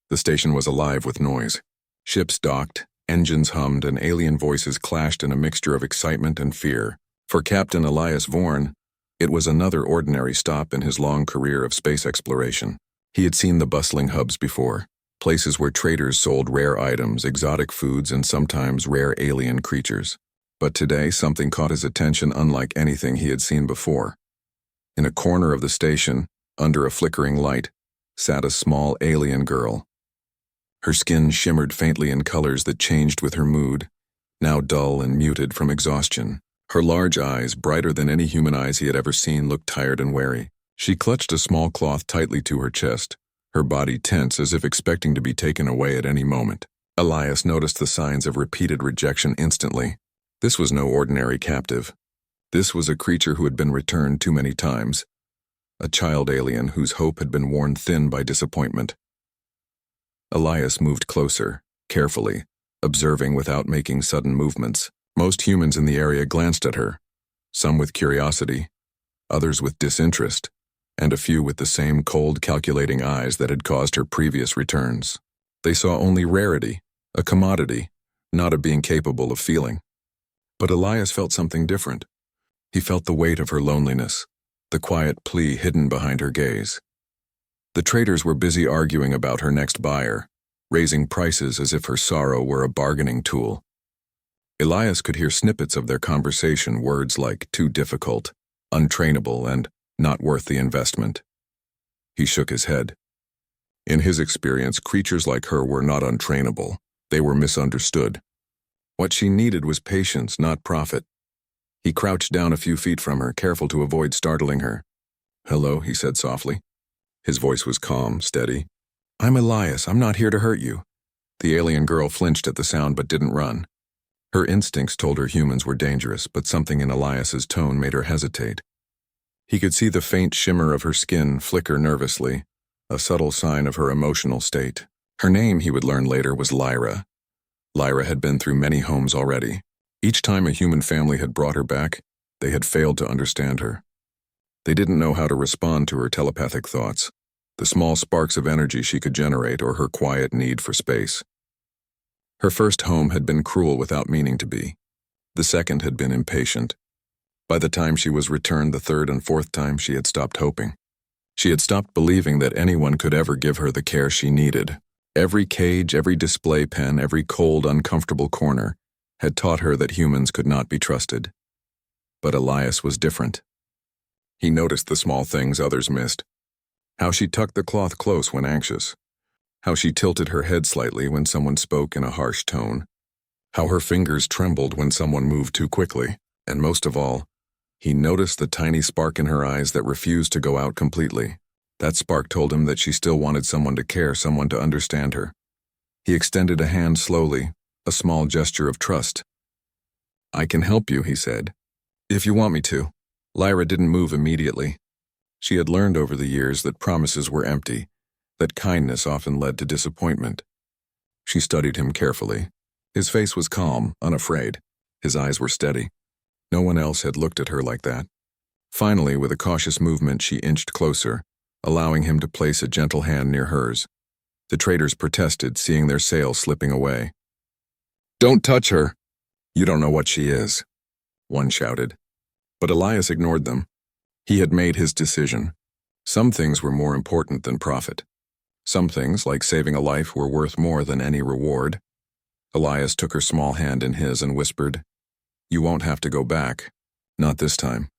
The station was alive with noise. Ships docked, engines hummed, and alien voices clashed in a mixture of excitement and fear. For Captain Elias Vorn, it was another ordinary stop in his long career of space exploration. He had seen the bustling hubs before, places where traders sold rare items, exotic foods, and sometimes rare alien creatures. But today, something caught his attention unlike anything he had seen before. In a corner of the station, under a flickering light, sat a small alien girl. Her skin shimmered faintly in colors that changed with her mood, now dull and muted from exhaustion. Her large eyes, brighter than any human eyes he had ever seen, looked tired and wary. She clutched a small cloth tightly to her chest, her body tense as if expecting to be taken away at any moment. Elias noticed the signs of repeated rejection instantly. This was no ordinary captive. This was a creature who had been returned too many times, a child alien whose hope had been worn thin by disappointment. Elias moved closer, carefully, observing without making sudden movements. Most humans in the area glanced at her, some with curiosity, others with disinterest, and a few with the same cold, calculating eyes that had caused her previous returns. They saw only rarity, a commodity, not a being capable of feeling. But Elias felt something different. He felt the weight of her loneliness, the quiet plea hidden behind her gaze. The traders were busy arguing about her next buyer, raising prices as if her sorrow were a bargaining tool. Elias could hear snippets of their conversation, words like too difficult, untrainable, and not worth the investment. He shook his head. In his experience, creatures like her were not untrainable. They were misunderstood. What she needed was patience, not profit. He crouched down a few feet from her, careful to avoid startling her. "Hello," he said softly. His voice was calm, steady. "I'm Elias. I'm not here to hurt you." The alien girl flinched at the sound but didn't run. Her instincts told her humans were dangerous, but something in Elias's tone made her hesitate. He could see the faint shimmer of her skin flicker nervously, a subtle sign of her emotional state. Her name, he would learn later, was Lyra. Lyra had been through many homes already. Each time a human family had brought her back, they had failed to understand her. They didn't know how to respond to her telepathic thoughts, the small sparks of energy she could generate, or her quiet need for space. Her first home had been cruel without meaning to be. The second had been impatient. By the time she was returned the third and fourth time, she had stopped hoping. She had stopped believing that anyone could ever give her the care she needed. Every cage, every display pen, every cold, uncomfortable corner had taught her that humans could not be trusted. But Elias was different. He noticed the small things others missed. How she tucked the cloth close when anxious. How she tilted her head slightly when someone spoke in a harsh tone. How her fingers trembled when someone moved too quickly. And most of all, he noticed the tiny spark in her eyes that refused to go out completely. That spark told him that she still wanted someone to care, someone to understand her. He extended a hand slowly, a small gesture of trust. "I can help you," he said. "If you want me to." Lyra didn't move immediately. She had learned over the years that promises were empty, that kindness often led to disappointment. She studied him carefully. His face was calm, unafraid. His eyes were steady. No one else had looked at her like that. Finally, with a cautious movement, she inched closer, allowing him to place a gentle hand near hers. The traders protested, seeing their sail slipping away. "Don't touch her! You don't know what she is," one shouted. But Elias ignored them. He had made his decision. Some things were more important than profit. Some things, like saving a life, were worth more than any reward. Elias took her small hand in his and whispered, "You won't have to go back. Not this time."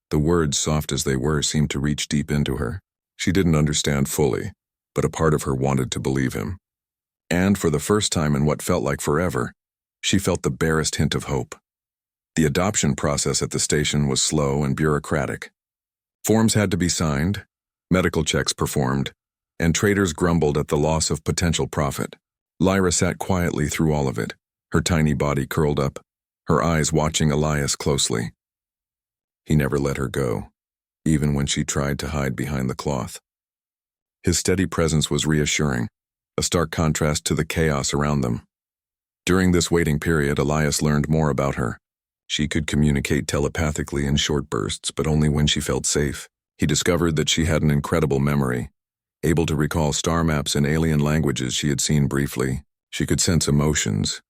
The words, soft as they were, seemed to reach deep into her. She didn't understand fully, but a part of her wanted to believe him. And for the first time in what felt like forever, she felt the barest hint of hope. The adoption process at the station was slow and bureaucratic. Forms had to be signed, medical checks performed, and traders grumbled at the loss of potential profit. Lyra sat quietly through all of it, her tiny body curled up, her eyes watching Elias closely. He never let her go, even when she tried to hide behind the cloth. His steady presence was reassuring, a stark contrast to the chaos around them. During this waiting period, Elias learned more about her. She could communicate telepathically in short bursts, but only when she felt safe. He discovered that she had an incredible memory, Able to recall star maps in alien languages she had seen briefly, she could sense emotions,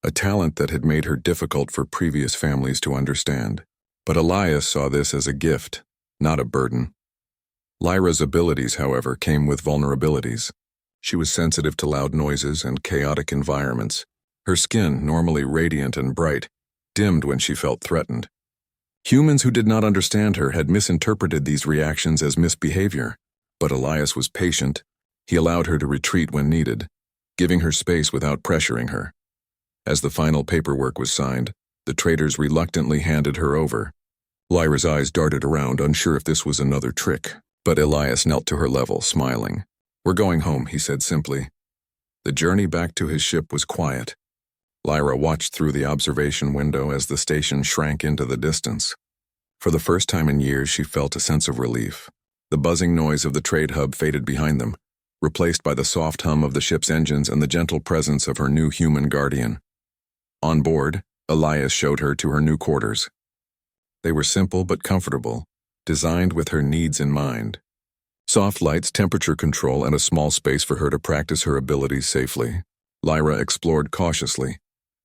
a talent that had made her difficult for previous families to understand. But Elias saw this as a gift, not a burden. Lyra's abilities, however, came with vulnerabilities. She was sensitive to loud noises and chaotic environments. Her skin, normally radiant and bright, dimmed when she felt threatened. Humans who did not understand her had misinterpreted these reactions as misbehavior, but Elias was patient. He allowed her to retreat when needed, giving her space without pressuring her. As the final paperwork was signed, the traders reluctantly handed her over. Lyra's eyes darted around, unsure if this was another trick, but Elias knelt to her level, smiling. "We're going home," he said simply. The journey back to his ship was quiet. Lyra watched through the observation window as the station shrank into the distance. For the first time in years, she felt a sense of relief. The buzzing noise of the trade hub faded behind them, replaced by the soft hum of the ship's engines and the gentle presence of her new human guardian. On board, Elias showed her to her new quarters. They were simple but comfortable, designed with her needs in mind. Soft lights, temperature control, and a small space for her to practice her abilities safely. Lyra explored cautiously,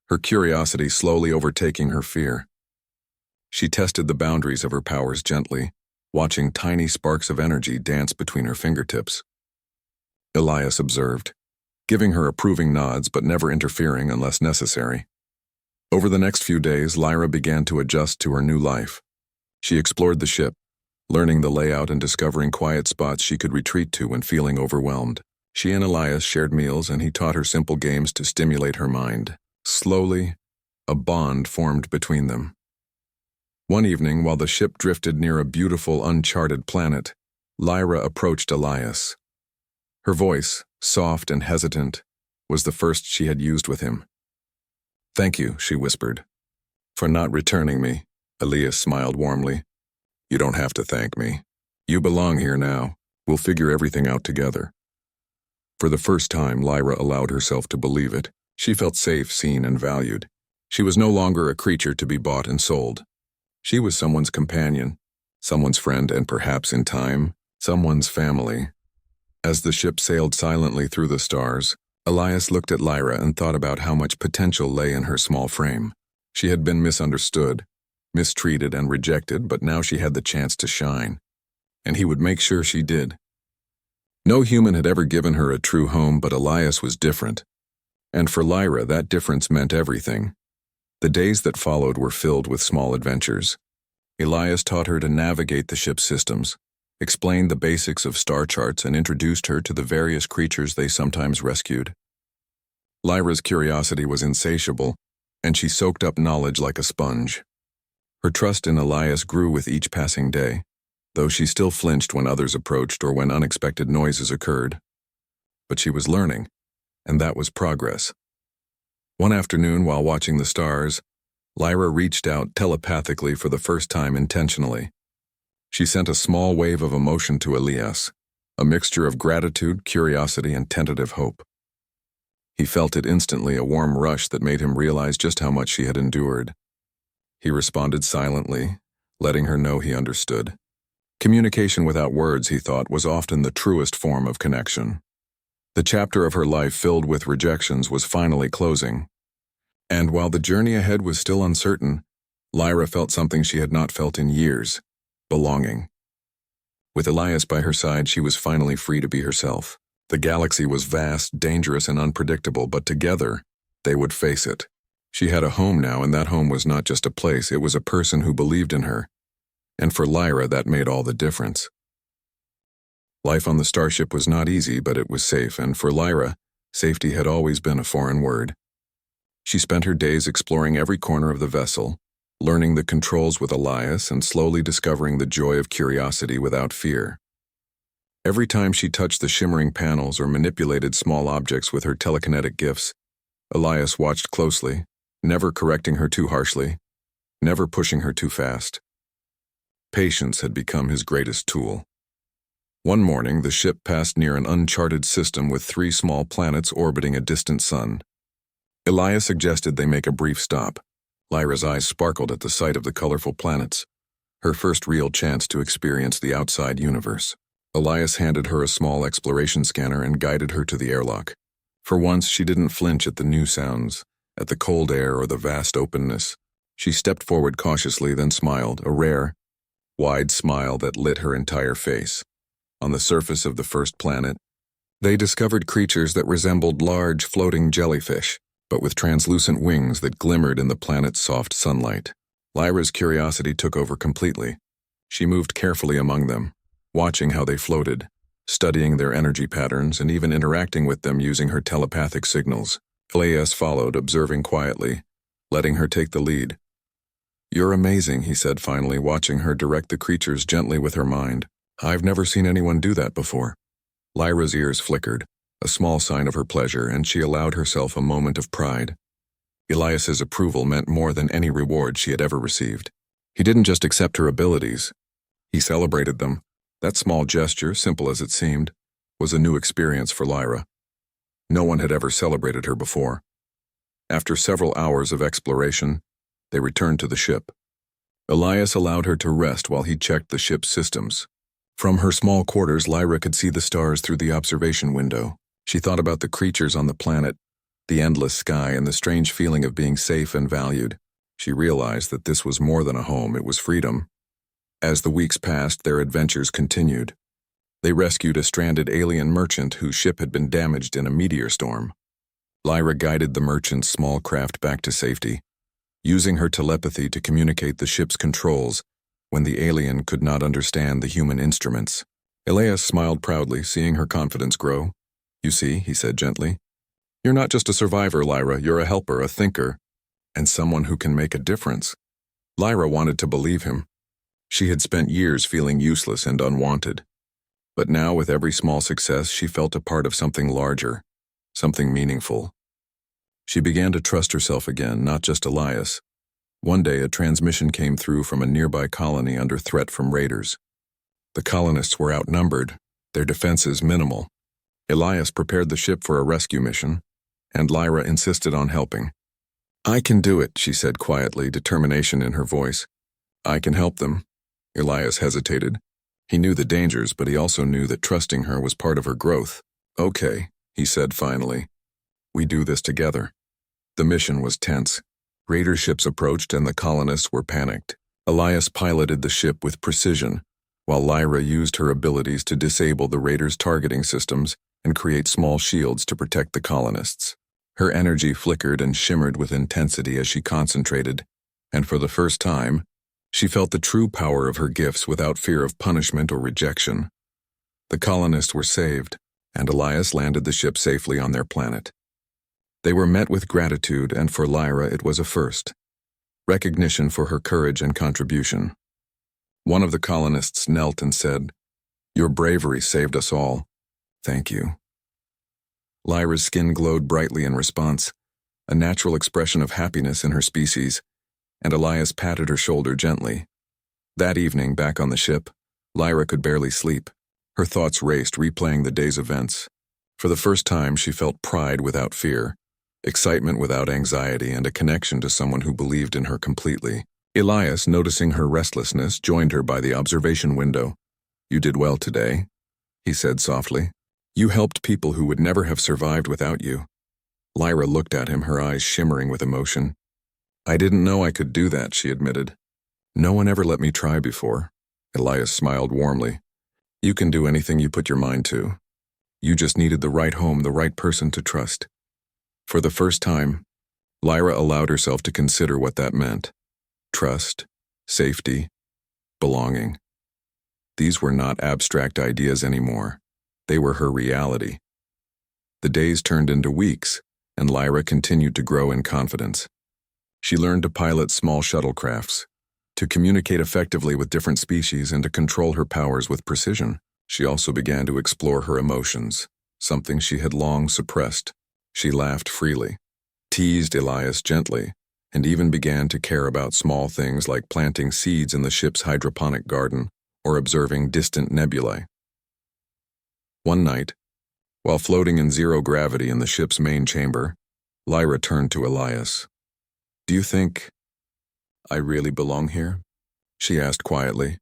her curiosity slowly overtaking her fear. She tested the boundaries of her powers gently, watching tiny sparks of energy dance between her fingertips. Elias observed, giving her approving nods but never interfering unless necessary. Over the next few days, Lyra began to adjust to her new life. She explored the ship, learning the layout and discovering quiet spots she could retreat to when feeling overwhelmed. She and Elias shared meals, and he taught her simple games to stimulate her mind. Slowly, a bond formed between them. One evening, while the ship drifted near a beautiful, uncharted planet, Lyra approached Elias. Her voice, soft and hesitant, was the first she had used with him. "Thank you," she whispered. "For not returning me," Elias smiled warmly. "You don't have to thank me. You belong here now. We'll figure everything out together." For the first time, Lyra allowed herself to believe it. She felt safe, seen, and valued. She was no longer a creature to be bought and sold. She was someone's companion, someone's friend, and perhaps in time, someone's family. As the ship sailed silently through the stars, Elias looked at Lyra and thought about how much potential lay in her small frame. She had been misunderstood, mistreated, and rejected, but now she had the chance to shine. And he would make sure she did. No human had ever given her a true home, but Elias was different. And for Lyra, that difference meant everything. The days that followed were filled with small adventures. Elias taught her to navigate the ship's systems, explained the basics of star charts, and introduced her to the various creatures they sometimes rescued. Lyra's curiosity was insatiable, and she soaked up knowledge like a sponge. Her trust in Elias grew with each passing day, though she still flinched when others approached or when unexpected noises occurred. But she was learning, and that was progress. One afternoon, while watching the stars, Lyra reached out telepathically for the first time intentionally. She sent a small wave of emotion to Elias, a mixture of gratitude, curiosity, and tentative hope. He felt it instantly, a warm rush that made him realize just how much she had endured. He responded silently, letting her know he understood. Communication without words, he thought, was often the truest form of connection. The chapter of her life filled with rejections was finally closing. And while the journey ahead was still uncertain, Lyra felt something she had not felt in years: belonging. With Elias by her side, she was finally free to be herself. The galaxy was vast, dangerous, and unpredictable, but together, they would face it. She had a home now, and that home was not just a place, it was a person who believed in her. And for Lyra, that made all the difference. Life on the starship was not easy, but it was safe, and for Lyra, safety had always been a foreign word. She spent her days exploring every corner of the vessel, learning the controls with Elias and slowly discovering the joy of curiosity without fear. Every time she touched the shimmering panels or manipulated small objects with her telekinetic gifts, Elias watched closely, never correcting her too harshly, never pushing her too fast. Patience had become his greatest tool. One morning, the ship passed near an uncharted system with 3 small planets orbiting a distant sun. Elias suggested they make a brief stop. Lyra's eyes sparkled at the sight of the colorful planets, her first real chance to experience the outside universe. Elias handed her a small exploration scanner and guided her to the airlock. For once, she didn't flinch at the new sounds, at the cold air or the vast openness. She stepped forward cautiously, then smiled, a rare, wide smile that lit her entire face. On the surface of the first planet, they discovered creatures that resembled large, floating jellyfish, but with translucent wings that glimmered in the planet's soft sunlight. Lyra's curiosity took over completely. She moved carefully among them, watching how they floated, studying their energy patterns and even interacting with them using her telepathic signals. Elias followed, observing quietly, letting her take the lead. "You're amazing," he said finally, watching her direct the creatures gently with her mind. "I've never seen anyone do that before." Lyra's ears flickered, a small sign of her pleasure, and she allowed herself a moment of pride. Elias's approval meant more than any reward she had ever received. He didn't just accept her abilities. He celebrated them. That small gesture, simple as it seemed, was a new experience for Lyra. No one had ever celebrated her before. After several hours of exploration, they returned to the ship. Elias allowed her to rest while he checked the ship's systems. From her small quarters, Lyra could see the stars through the observation window. She thought about the creatures on the planet, the endless sky, and the strange feeling of being safe and valued. She realized that this was more than a home, it was freedom. As the weeks passed, their adventures continued. They rescued a stranded alien merchant whose ship had been damaged in a meteor storm. Lyra guided the merchant's small craft back to safety, using her telepathy to communicate the ship's controls when the alien could not understand the human instruments. Elias smiled proudly, seeing her confidence grow. "You see," he said gently, "you're not just a survivor, Lyra. You're a helper, a thinker, and someone who can make a difference." Lyra wanted to believe him. She had spent years feeling useless and unwanted. But now, with every small success, she felt a part of something larger, something meaningful. She began to trust herself again, not just Elias. One day, a transmission came through from a nearby colony under threat from raiders. The colonists were outnumbered, their defenses minimal. Elias prepared the ship for a rescue mission, and Lyra insisted on helping. "I can do it," she said quietly, determination in her voice. "I can help them." Elias hesitated. He knew the dangers, but he also knew that trusting her was part of her growth. "Okay," he said finally. "We do this together." The mission was tense. Raider ships approached and the colonists were panicked. Elias piloted the ship with precision, while Lyra used her abilities to disable the raiders' targeting systems and create small shields to protect the colonists. Her energy flickered and shimmered with intensity as she concentrated, and for the first time, she felt the true power of her gifts without fear of punishment or rejection. The colonists were saved, and Elias landed the ship safely on their planet. They were met with gratitude, and for Lyra it was a first. Recognition for her courage and contribution. One of the colonists knelt and said, "Your bravery saved us all. Thank you." Lyra's skin glowed brightly in response, a natural expression of happiness in her species, and Elias patted her shoulder gently. That evening, back on the ship, Lyra could barely sleep. Her thoughts raced, replaying the day's events. For the first time, she felt pride without fear, excitement without anxiety, and a connection to someone who believed in her completely. Elias, noticing her restlessness, joined her by the observation window. "You did well today," he said softly. "You helped people who would never have survived without you." Lyra looked at him, her eyes shimmering with emotion. "I didn't know I could do that," she admitted. "No one ever let me try before." Elias smiled warmly. "You can do anything you put your mind to. You just needed the right home, the right person to trust." For the first time, Lyra allowed herself to consider what that meant. Trust, safety, belonging. These were not abstract ideas anymore. They were her reality. The days turned into weeks, and Lyra continued to grow in confidence. She learned to pilot small shuttlecrafts, to communicate effectively with different species, and to control her powers with precision. She also began to explore her emotions, something she had long suppressed. She laughed freely, teased Elias gently, and even began to care about small things like planting seeds in the ship's hydroponic garden or observing distant nebulae. One night, while floating in zero gravity in the ship's main chamber, Lyra turned to Elias. "Do you think I really belong here?" she asked quietly.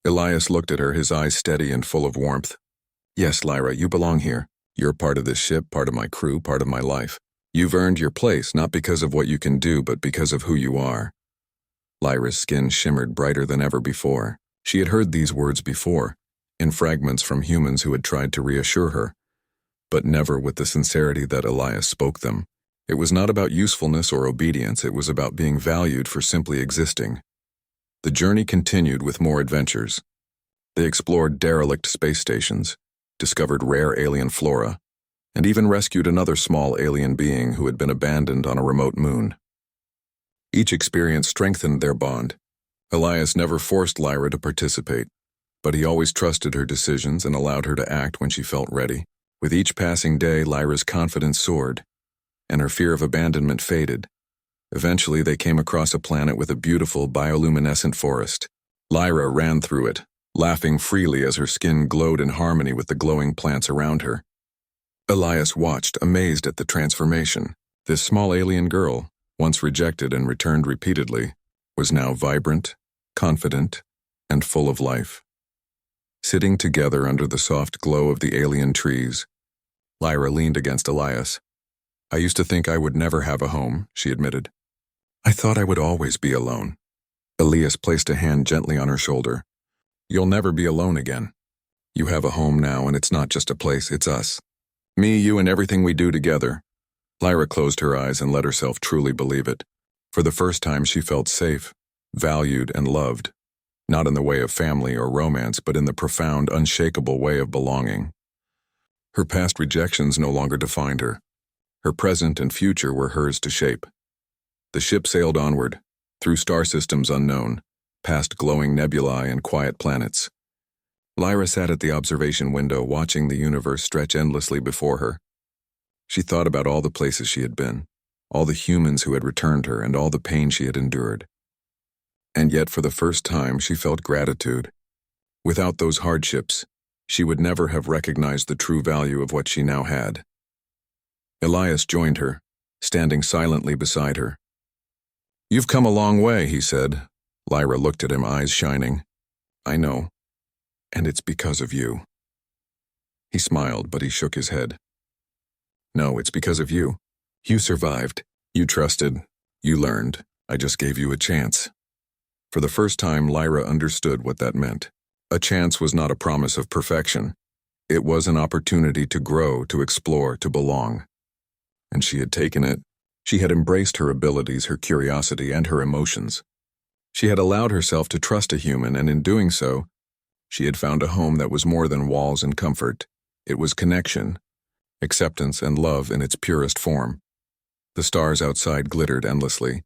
Elias looked at her, his eyes steady and full of warmth. Yes, Lyra, you belong here. You're part of this ship, part of my crew, part of my life. You've earned your place, not because of what you can do, but because of who you are. Lyra's skin shimmered brighter than ever before. She had heard these words before, in fragments from humans who had tried to reassure her, but never with the sincerity that Elias spoke them. It was not about usefulness or obedience, it was about being valued for simply existing. The journey continued with more adventures. They explored derelict space stations, discovered rare alien flora, and even rescued another small alien being who had been abandoned on a remote moon. Each experience strengthened their bond. Elias never forced Lyra to participate, but he always trusted her decisions and allowed her to act when she felt ready. With each passing day, Lyra's confidence soared, and her fear of abandonment faded. Eventually, they came across a planet with a beautiful bioluminescent forest. Lyra ran through it, laughing freely as her skin glowed in harmony with the glowing plants around her. Elias watched, amazed at the transformation. This small alien girl, once rejected and returned repeatedly, was now vibrant, confident, and full of life. Sitting together under the soft glow of the alien trees, Lyra leaned against Elias. I used to think I would never have a home, she admitted. I thought I would always be alone. Elias placed a hand gently on her shoulder. You'll never be alone again. You have a home now, and it's not just a place, it's us. Me, you, and everything we do together. Lyra closed her eyes and let herself truly believe it. For the first time, she felt safe, valued, and loved. Not in the way of family or romance, but in the profound, unshakable way of belonging. Her past rejections no longer defined her. Her present and future were hers to shape. The ship sailed onward, through star systems unknown, past glowing nebulae and quiet planets. Lyra sat at the observation window, watching the universe stretch endlessly before her. She thought about all the places she had been, all the humans who had returned her, and all the pain she had endured. And yet, for the first time, she felt gratitude. Without those hardships, she would never have recognized the true value of what she now had. Elias joined her, standing silently beside her. You've come a long way, he said. Lyra looked at him, eyes shining. I know, and it's because of you. He smiled, but he shook his head. No, it's because of you. You survived. You trusted. You learned. I just gave you a chance. For the first time, Lyra understood what that meant. A chance was not a promise of perfection. It was an opportunity to grow, to explore, to belong. And she had taken it. She had embraced her abilities, her curiosity, and her emotions. She had allowed herself to trust a human, and in doing so, she had found a home that was more than walls and comfort. It was connection, acceptance, and love in its purest form. The stars outside glittered endlessly,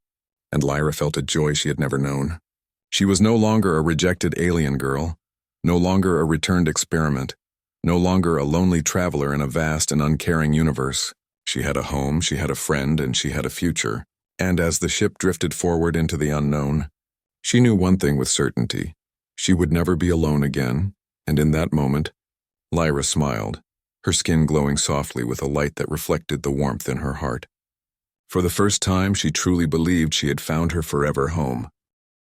and Lyra felt a joy she had never known. She was no longer a rejected alien girl, no longer a returned experiment, no longer a lonely traveler in a vast and uncaring universe. She had a home, she had a friend, and she had a future. And as the ship drifted forward into the unknown, she knew one thing with certainty. She would never be alone again, and in that moment, Lyra smiled, her skin glowing softly with a light that reflected the warmth in her heart. For the first time, she truly believed she had found her forever home.